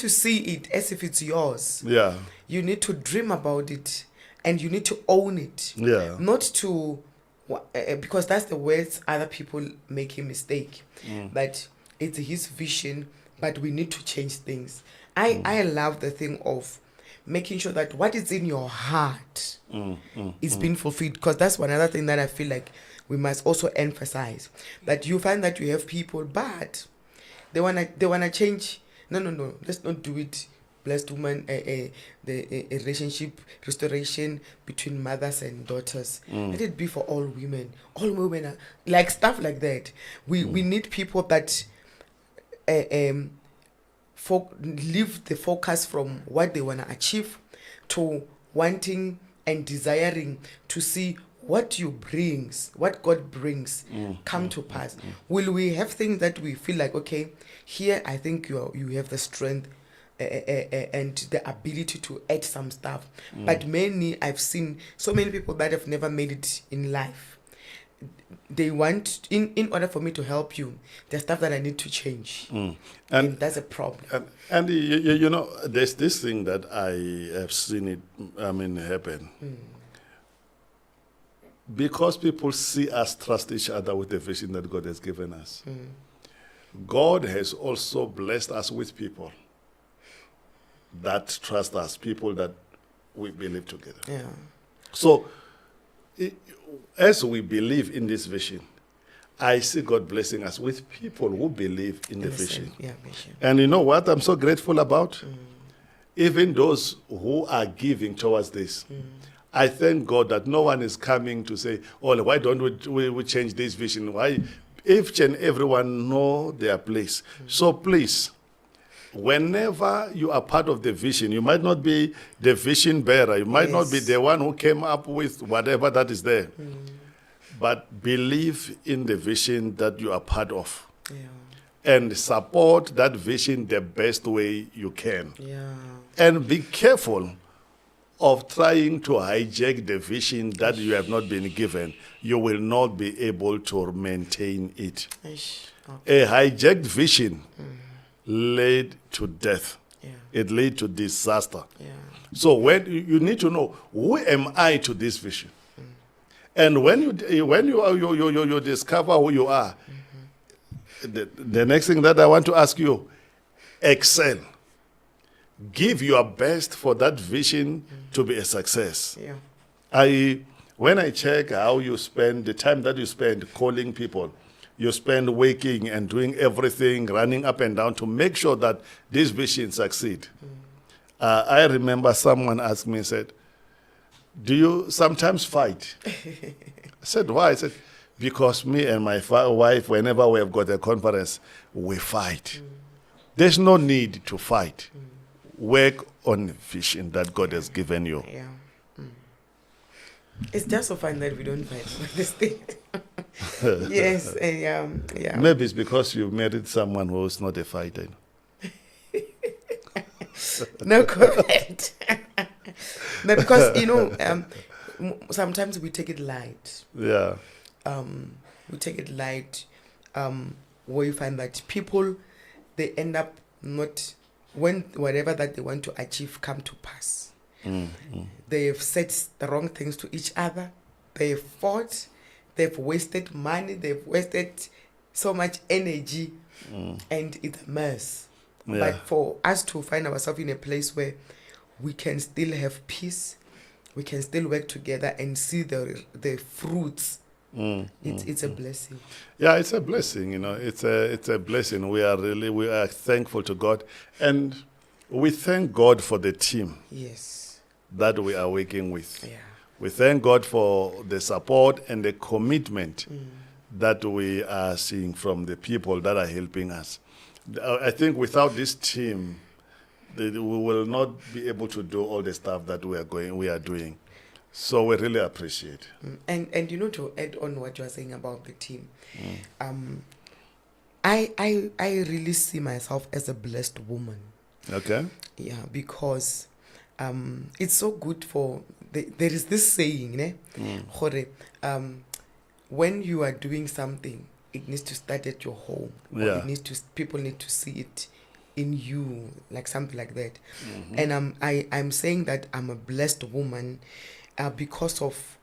see it as if it's yours. Yeah. You need to dream about it. And you need to own it. Yeah. Not to, because that's the words other people make a mistake. But it's his vision, but we need to change things. I love the thing of making sure that what is in your heart is being fulfilled. Because that's one other thing that I feel like we must also emphasize. That you find that you have people, but they wanna change. No, let's not do it. Blessed woman, the relationship restoration between mothers and daughters. Let it be for all women. All women are like stuff like that. We need people that leave the focus from what they want to achieve to wanting and desiring to see what God brings come to pass. Will we have things that we feel like, okay, here I think you have the strength and the ability to add some stuff. But I've seen so many people that have never made it in life. They want, in order for me to help you, there's stuff that I need to change. And that's a problem. And you know, there's this thing that I have seen it, happen. Because people see us trust each other with the vision that God has given us. God has also blessed us with people that trust us, people that we believe together. Yeah. So, as we believe in this vision, I see God blessing us with people who believe in the vision. Yeah, vision. And you know what I'm so grateful about? Even those who are giving towards this. I thank God that no one is coming to say, oh, why don't we change this vision? Why? Each and everyone know their place. So please, whenever you are part of the vision, you might not be the vision bearer. You might not be the one who came up with whatever that is there. But believe in the vision that you are part of. Yeah. And support that vision the best way you can. Yeah. And be careful of trying to hijack the vision that you have not been given. You will not be able to maintain it. Okay. A hijacked vision led to death. Yeah. It led to disaster. Yeah. So when you need to know, who am I to this vision? And when you discover who you are, the next thing that I want to ask you, excel. Give your best for that vision to be a success. Yeah. When I check how you spend, the time that you spend calling people, you spend waking and doing everything, running up and down to make sure that this vision succeed. I remember someone asked me, said, do you sometimes fight? I said, why? I said, because me and my wife, whenever we have got a conference, we fight. There's no need to fight. Work on the vision that God has given you. Yeah. It's just so fun that we don't fight with this thing. Yes, and yeah. Maybe it's because you married someone who's not a fighter. No comment. No, because sometimes we take it light. Yeah. We take it light. Where you find that people, they end up not when whatever that they want to achieve come to pass. They've said the wrong things to each other. They've fought. They've wasted money. They've wasted so much energy, and it's a mess. Yeah. But for us to find ourselves in a place where we can still have peace, we can still work together and see the fruits. It's a blessing. Yeah, it's a blessing. It's a blessing. We are thankful to God, and we thank God for the team. Yes. That we are working with. Yeah. We thank God for the support and the commitment that we are seeing from the people that are helping us. I think without this team, we will not be able to do all the stuff that we are doing. So we really appreciate. And to add on what you are saying about the team, I really see myself as a blessed woman. Okay. Yeah, because it's so good for there is this saying, when you are doing something, it needs to start at your home. Yeah. Or people need to see it in you, like something like that. And I'm saying that I'm a blessed woman because of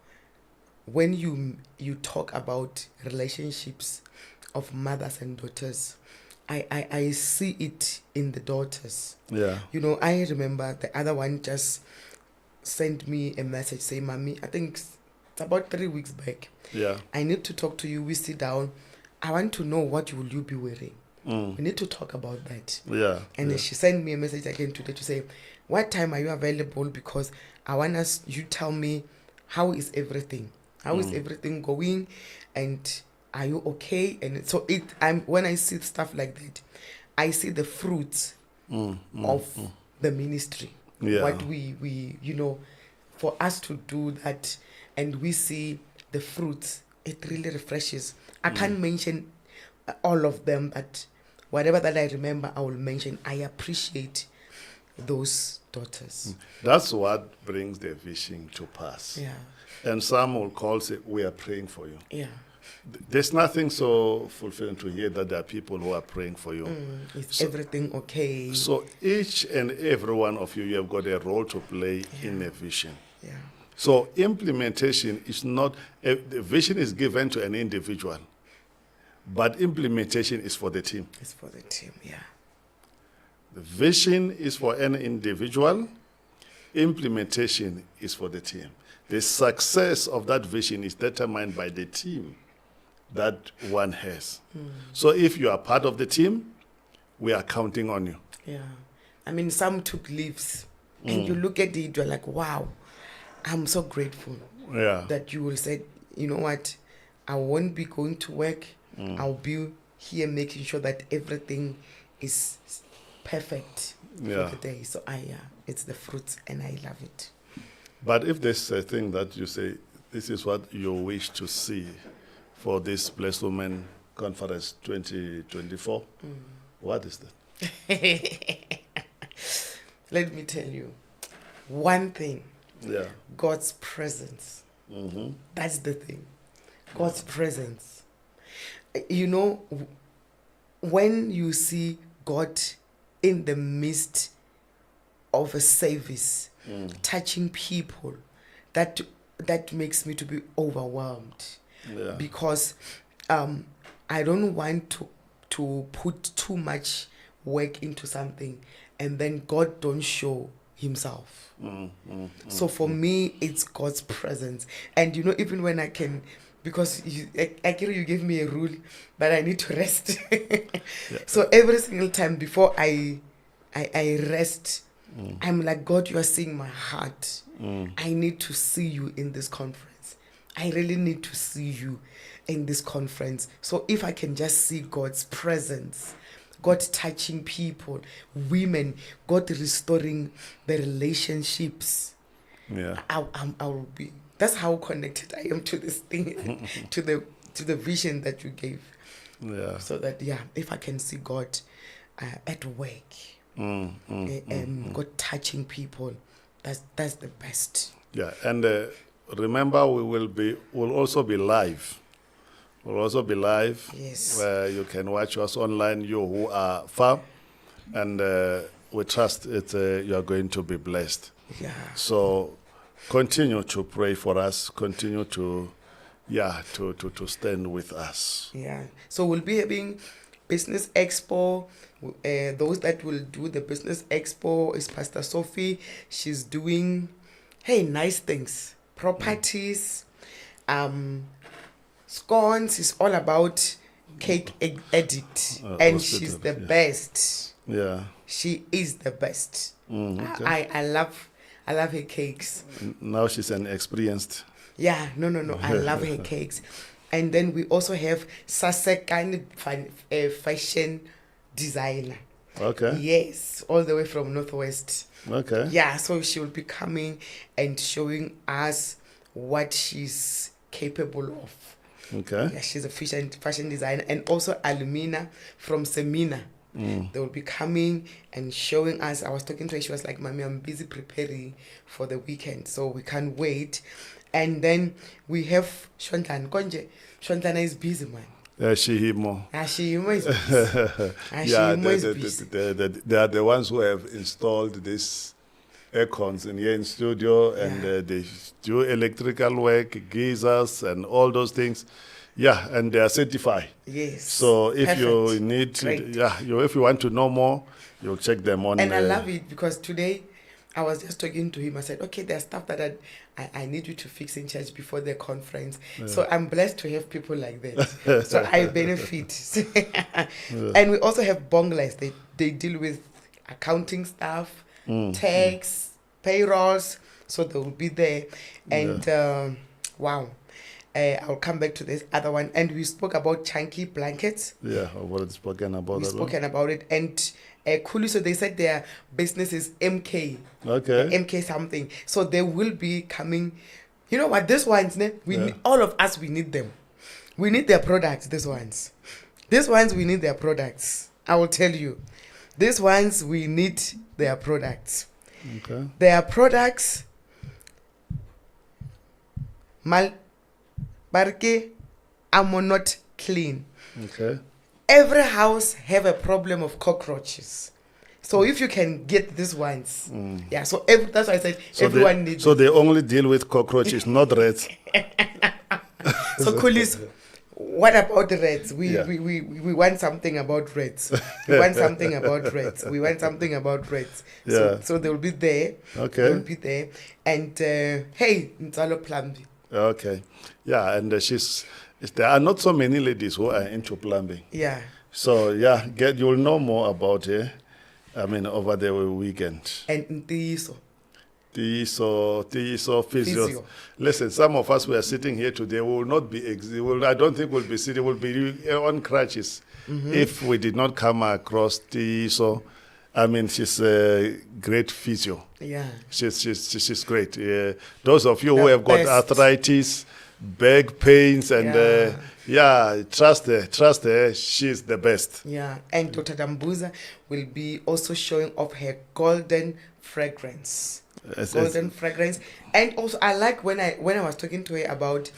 when you talk about relationships of mothers and daughters. I see it in the daughters. Yeah. I remember the other one just sent me a message saying, Mommy, I think it's about 3 weeks back. Yeah. I need to talk to you. We sit down. I want to know what will you be wearing. We need to talk about that. Yeah. And then she sent me a message again today to say, what time are you available? Because I want you tell me how is everything? How is everything going? And are you okay? And so when I see stuff like that, I see the fruits of the ministry. Yeah. What we for us to do that, and we see the fruits, it really refreshes. I can't mention all of them, but whatever that I remember, I will mention. I appreciate those daughters. That's what brings the vision to pass. Yeah. And some will call, say, we are praying for you. Yeah. There's nothing so fulfilling to hear that there are people who are praying for you. Is everything okay? So each and every one of you have got a role to play in a vision. Yeah. So implementation is not, the vision is given to an individual, but implementation is for the team. It's for the team, yeah. The vision is for an individual, implementation is for the team. The success of that vision is determined by the team that one has. So if you are part of the team, we are counting on you. Yeah. I mean, some took leaves, and you look at it, you're like, wow, I'm so grateful that you will say, you know what, I won't be going to work. I'll be here making sure that everything is perfect for the day. So it's the fruits, and I love it. But if there's a thing that you say, this is what you wish to see for this Blessed Women Conference 2024, what is that? Let me tell you, one thing, God's presence. That's the thing. God's presence. When you see God in the midst of a service, touching people, that makes me to be overwhelmed. Because I don't want to put too much work into something and then God don't show himself. So for me, it's God's presence. And even when I can, because you gave me a rule that I need to rest. So every single time before I rest, I'm like, God, you are seeing my heart. I need to see you in this conference. I really need to see you in this conference. So if I can just see God's presence, God touching people, women, God restoring the relationships, Yeah. I will be. That's how connected I am to this thing, to the vision that you gave. Yeah. So that if I can see God at work, God touching people, that's the best. Yeah. And remember, we'll also be live. We'll also be live. Yes. Where you can watch us online, you who are far. And we trust you are going to be blessed. Yeah. So continue to pray for us. Continue to stand with us. Yeah. So we'll be having Business Expo. Those that will do the Business Expo is Pastor Sophie. She's doing, nice things. Properties, scones is all about cake addict. And she's the best. Yeah. She is the best. Okay. I love her cakes. Now she's an experienced. Yeah, no. I love her cakes. And then we also have Sasekani fashion designer. Okay. Yes, all the way from Northwest. Okay. Yeah, so she will be coming and showing us what she's capable of. Okay. Yeah, she's a fashion designer. And also Alumina from Semina. They will be coming and showing us. I was talking to her. She was like, Mommy, I'm busy preparing for the weekend, so we can't wait. And we have Shontan Konje. Shontana is busy, man. Shihimo. Shihimo is busy. Shihimo is busy. They are the ones who have installed these aircons in here in studio, and they do electrical work, geysers, and all those things. Yeah, and they are certified. Yes. So if you need, Great. if you want to know more, you'll check them on. And I love it because today I was just talking to him. I said, okay, there's stuff that I need you to fix in church before the conference. Yeah. So I'm blessed to have people like that. So I benefit. And we also have bonglers. They deal with accounting stuff, tax, payrolls. So they will be there. And wow. I'll come back to this other one. And we spoke about chunky blankets. Yeah, I've already spoken about that. We've spoken about it. And Kuli, so they said their business is MK. Okay. MK something. So they will be coming. You know what? These ones, need, all of us, we need them. We need their products, these ones. These ones, we need their products. I will tell you. These ones, we need their products. Okay. Their products... Barke, I'm not clean. Okay. Every house have a problem of cockroaches. So if you can get these ones, so that's why I said everyone needs. So they only deal with cockroaches, not rats. So Kulis, what about the rats? We want something about rats. We want something about rats. We want something about rats. Yeah. So they will be there. Okay. They will be there. And hey, Nzalo Plambi. Okay. Yeah, and there are not so many ladies who are into plumbing. Yeah. So you'll know more about it. Over the weekend. And Tiso, physio. Listen, some of us who are sitting here today will not be. I don't think we'll be sitting. We'll be on crutches if we did not come across Tiso. She's a great physio. Yeah. She's great. Those of you who have got arthritis, back pains, and trust her. She's the best. Yeah. And Dr. Dambuza will be also showing off her golden fragrance. Fragrance. And also, I like when I was talking to her about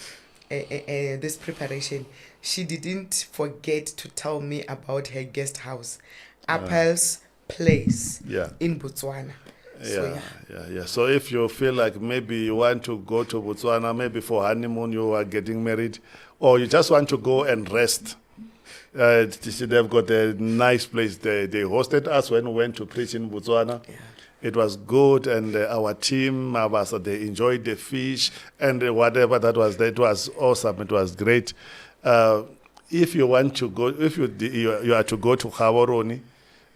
this preparation, she didn't forget to tell me about her guest house, Apple's Place in Botswana. So if you feel like maybe you want to go to Botswana, maybe for honeymoon, you are getting married, or you just want to go and rest, they've got a nice place. They hosted us when we went to preach in Botswana. Yeah. It was good, and our team, they enjoyed the fish and whatever that was. It was awesome. It was great. If you want to go, if you are to go to Gaborone,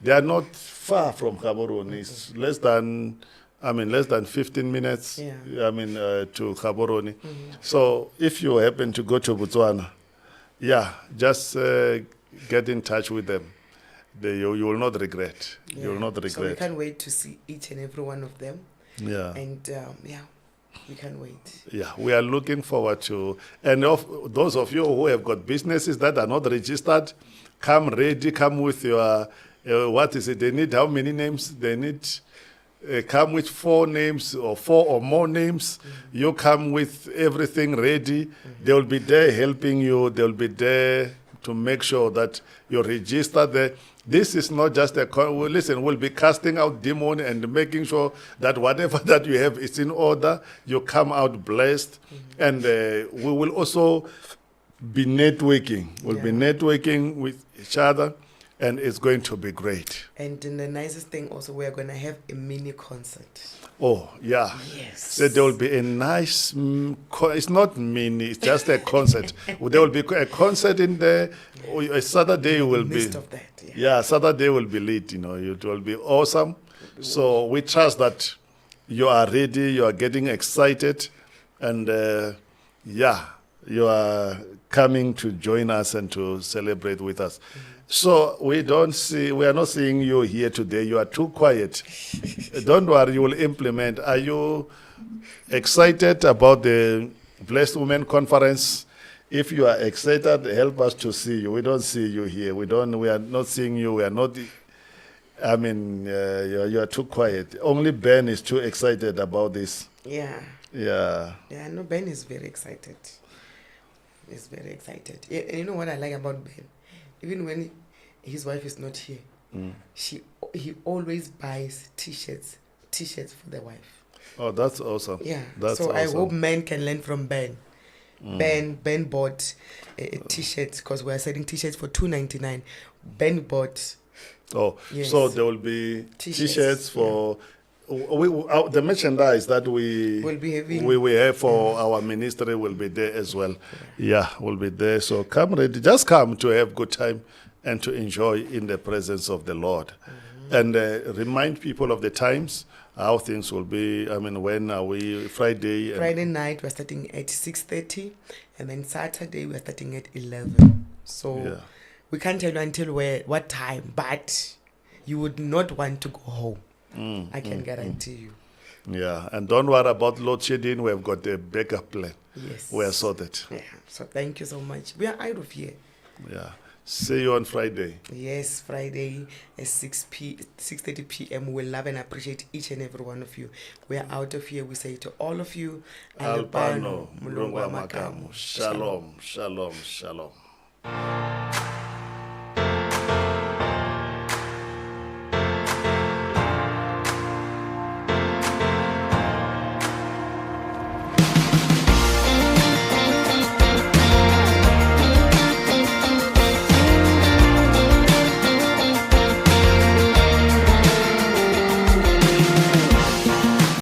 They are not far from Gaborone. It's less than 15 minutes, Yeah. to Gaborone. So if you happen to go to Botswana, just get in touch with them. You will not regret. You will not So we regret. can't wait to see each and every one of them. Yeah. And we can't wait. Yeah, we are looking forward to, and of those of you who have got businesses that are not registered, come ready, come with your, what is it, they need how many names? They need, come with 4 names or 4 or more names. You come with everything ready. They will be there helping you. They will be there to make sure that you register there. This is not just listen, we'll be casting out demon and making sure that whatever that you have is in order. You come out blessed. And we will also be networking. We'll be networking with each other, and it's going to be great. And then the nicest thing also, we are going to have a mini concert. Oh, yeah. Yes. So there will be a nice, it's not mini, it's just a concert. There will be a concert in there. A Saturday will be. Midst of that, Saturday will be lit, it will be awesome. So we trust that you are ready, you are getting excited, and you are coming to join us and to celebrate with us. So we are not seeing you here today. You are too quiet. Don't worry, you will implement. Are you excited about the Blessed Women Conference? If you are excited, help us to see you. We don't see you here. We are not seeing you. We are not, you are too quiet. Only Ben is too excited about this. Yeah. Yeah. Yeah, no, Ben is very excited. He's very excited. Yeah, and you know what I like about Ben? Even when his wife is not here, he always buys t-shirts for the wife. Oh, that's awesome. Yeah. That's so awesome. I hope men can learn from Ben. Ben bought a t-shirt because we are selling t-shirts for $2.99. Ben bought. Oh, yes, so there will be T-shirts, t-shirts for the merchandise that we will be having. we have for our ministry will be there as well. Yeah, will be there. So come ready. Just come to have good time and to enjoy in the presence of the Lord. And remind people of the times, how things will be. When are we? Friday Night we're starting at 6:30, and then Saturday we're starting at 11. So we can't tell you until what time, but you would not want to go home. I can guarantee you. Yeah, and don't worry about load shedding. We've got a backup plan. Yes. We are sorted. Yeah. So thank you so much. We are out of here. Yeah. See you on Friday. Yes, Friday at 6:30 p.m. We love and appreciate each and every one of you. We are out of here. We say to all of you, Albano, Mulungu Amakamu. Shalom, shalom, shalom.